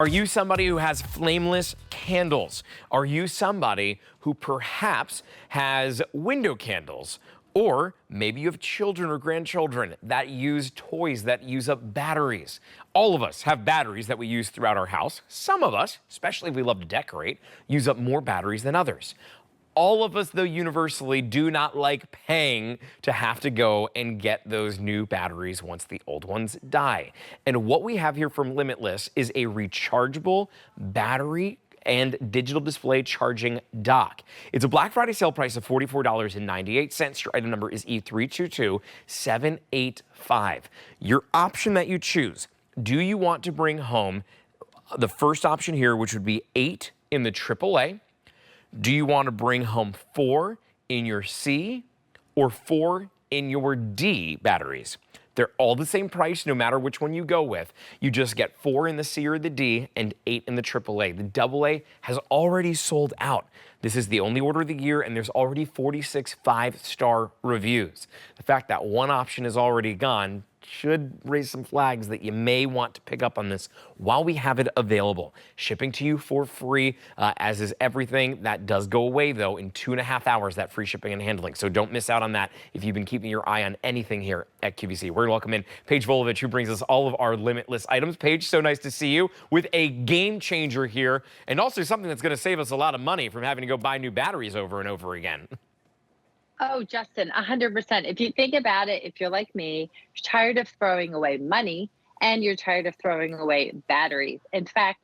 Are you somebody who has flameless candles? Are you somebody who perhaps has window candles? Or maybe you have children or grandchildren that use toys that use up batteries. All of us have batteries that we use throughout our house. Some of us, especially if we love to decorate, use up more batteries than others. All of us, though, universally do not like paying to have to go and get those new batteries once the old ones die. And what we have here from Limitless is a rechargeable battery and digital display charging dock. It's a Black Friday sale price of $44.98. Your item number is E322785. Your option that you choose, do you want to bring home the first option here, which would be 8 in the AAA? Do you want to bring home 4 in your C or 4 in your D batteries? They're all the same price no matter which one you go with. You just get 4 in the C or the D and 8 in the AAA. The AA has already sold out. This is the only order of the year, and there's already 46 5-star reviews. The fact that one option is already gone should raise some flags that you may want to pick up on this while we have it available. Shipping to you for free, as is everything. That does go away, though, in 2.5 hours, that free shipping and handling. So don't miss out on that if you've been keeping your eye on anything here at QVC. We're going to welcome in Paige Volovich, who brings us all of our Limitless items. Paige, so nice to see you with a game changer here, and also something that's going to save us a lot of money from having to go buy new batteries over and over again. Oh, Justin, 100%. If you think about it, if you're like me, you're tired of throwing away money and you're tired of throwing away batteries. In fact,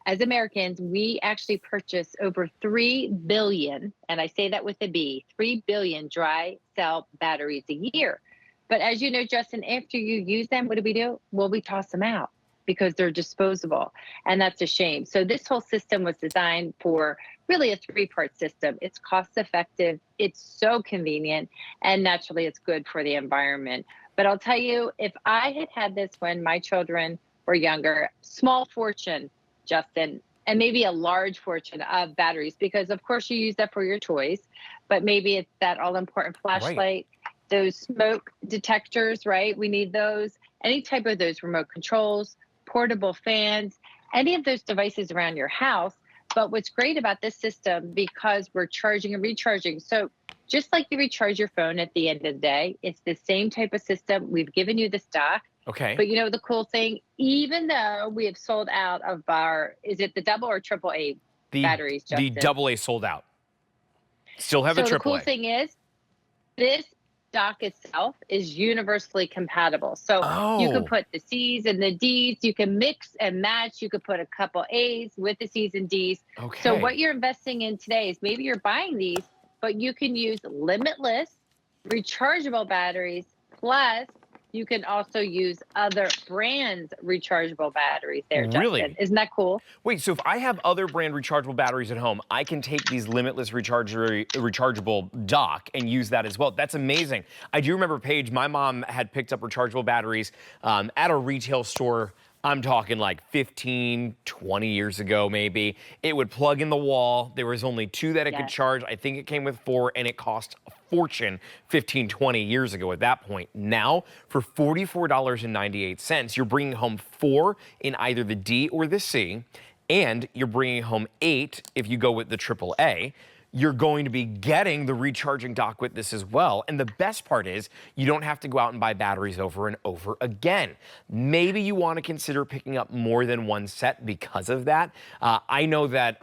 as Americans, we actually purchase over 3 billion, and I say that with a B, 3 billion dry cell batteries a year. But as you know, Justin, after you use them, what do? Well, we toss them out because they're disposable, and that's a shame. So this whole system was designed for really a 3-part system. It's cost effective, it's so convenient, and naturally it's good for the environment. But I'll tell you, if I had had this when my children were younger, small fortune, Justin, and maybe a large fortune of batteries, because of course you use that for your toys, but maybe it's that all important flashlight, Right. those smoke detectors, right? We need those, any type of those remote controls, portable fans, any of those devices around your house. But what's great about this system, because we're charging and recharging, so just like you recharge your phone at the end of the day, it's the same type of system. We've given you the stock. Okay. But you know the cool thing, even though we have sold out of our, is it the double or triple A batteries, The Justin? AA sold out. Still have So the the cool AAA. thing is, this dock itself is universally compatible. So you can Oh, put the C's and the D's, you can mix and match, you could put a couple A's with the C's and D's. So okay. what you're investing in today is maybe you're buying these, but you can use limitless rechargeable batteries, plus you can also use other brands rechargeable batteries there, Justin. Really? Isn't that cool? Wait, so if I have other brand rechargeable batteries at home, I can take these Limitless rechargeable dock and use that as well. That's amazing. I do remember, Paige, my mom had picked up rechargeable batteries at a retail store. I'm talking like 15, 20 years ago, maybe. It would plug in the wall. There was only 2 that it could Yes. charge. I think it came with 4, and it cost a fortune 15, 20 years ago at that point. Now, for $44.98, you're bringing home 4 in either the D or the C, and you're bringing home 8 if you go with the AAA. You're going to be getting the recharging dock with this as well. And the best part is you don't have to go out and buy batteries over and over again. Maybe you want to consider picking up more than one set because of that. I know that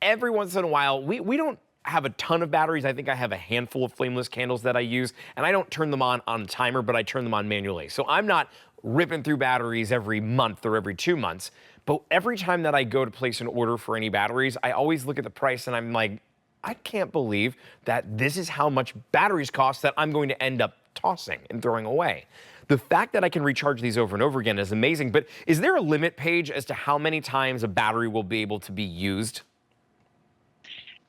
every once in a while, we don't have a ton of batteries. I think I have a handful of flameless candles that I use, and I don't turn them on a timer, but I turn them on manually. So I'm not ripping through batteries every month or every 2 months. But every time that I go to place an order for any batteries, I always look at the price and I'm like, I can't believe that this is how much batteries cost that I'm going to end up tossing and throwing away. The fact that I can recharge these over and over again is amazing, but is there a limit, Paige, as to how many times a battery will be able to be used?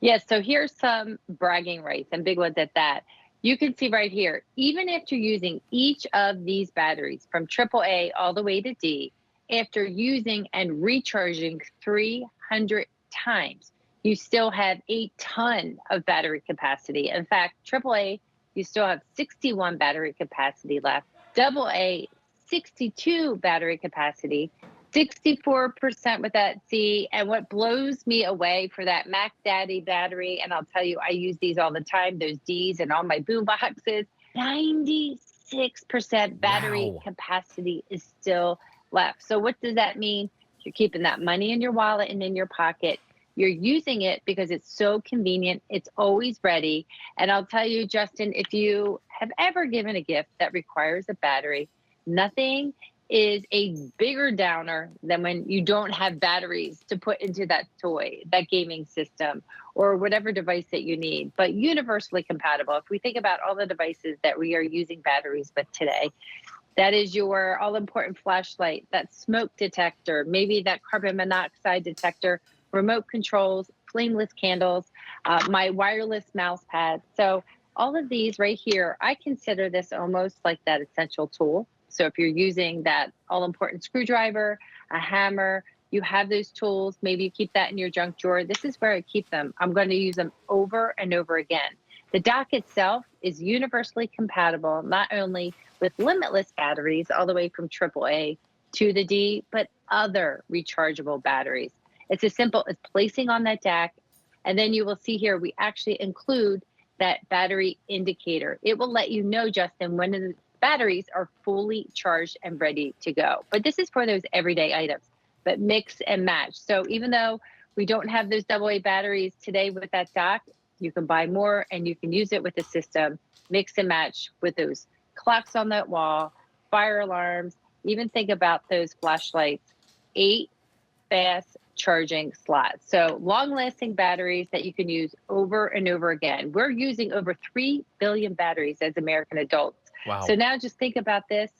Yes, so here's some bragging rights and big ones at that. You can see right here, even after using each of these batteries from AAA all the way to D, after using and recharging 300 times, you still have a ton of battery capacity. In fact, AAA, you still have 61 battery capacity left, AA, 62 battery capacity, 64% with that C. And what blows me away for that Mac Daddy battery, and I'll tell you, I use these all the time, those Ds and all my boom boxes, 96% battery Wow. capacity is still left. So what does that mean? You're keeping that money in your wallet and in your pocket. You're using it because it's so convenient. It's always ready. And I'll tell you, Justin, if you have ever given a gift that requires a battery, nothing is a bigger downer than when you don't have batteries to put into that toy, that gaming system, or whatever device that you need. But universally compatible. If we think about all the devices that we are using batteries with today, that is your all-important flashlight, that smoke detector, maybe that carbon monoxide detector, remote controls, flameless candles, my wireless mouse pad. So all of these right here, I consider this almost like that essential tool. So if you're using that all-important screwdriver, a hammer, you have those tools, maybe you keep that in your junk drawer. This is where I keep them. I'm going to use them over and over again. The dock itself is universally compatible, not only with limitless batteries all the way from AAA to the D, but other rechargeable batteries. It's as simple as placing on that dock, and then you will see here we actually include that battery indicator. It will let you know, Justin, when the batteries are fully charged and ready to go. But this is for those everyday items, but mix and match. So even though we don't have those AA batteries today with that dock, you can buy more and you can use it with the system, mix and match with those clocks on that wall, fire alarms, even think about those flashlights, 8 fast charging slots. So long-lasting batteries that you can use over and over again. We're using over 3 billion batteries as American adults. Wow. So now just think about this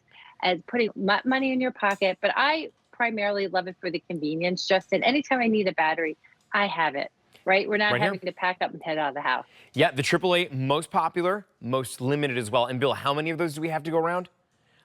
as putting money in your pocket, but I primarily love it for the convenience. Justin, anytime I need a battery, I have it, right? We're not Right having here. to pack up and head out of the house. Yeah, the AAA, most popular, most limited as well. And Bill, how many of those do we have to go around?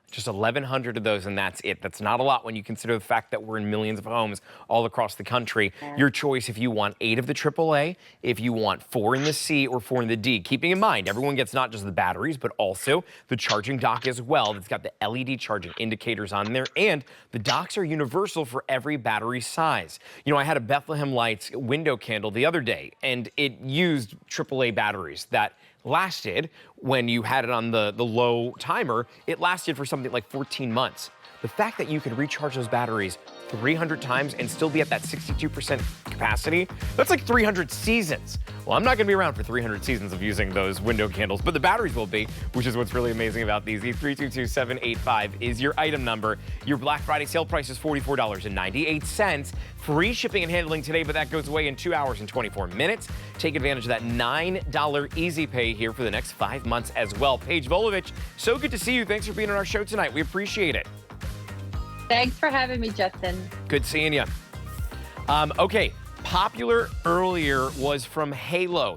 Just 1,100 of those, and that's it. That's not a lot when you consider the fact that we're in millions of homes all across the country. Yeah. Your choice if you want 8 of the AAA, if you want 4 in the C or 4 in the D. Keeping in mind, everyone gets not just the batteries, but also the charging dock as well. That's got the LED charging indicators on there, and the docks are universal for every battery size. You know, I had a Bethlehem Lights window candle the other day, and it used AAA batteries that lasted, when you had it on the low timer, it lasted for something like 14 months. The fact that you could recharge those batteries 300 times and still be at that 62% capacity, that's like 300 seasons. Well, I'm not going to be around for 300 seasons of using those window candles, but the batteries will be, which is what's really amazing about these. E322785 is your item number. Your Black Friday sale price is $44.98. Free shipping and handling today, but that goes away in 2 hours and 24 minutes. Take advantage of that $9 easy pay here for the next 5 months as well. Paige Volovich, so good to see you. Thanks for being on our show tonight. We appreciate it. Thanks for having me, Justin. Good seeing you. Okay, popular earlier was from Halo.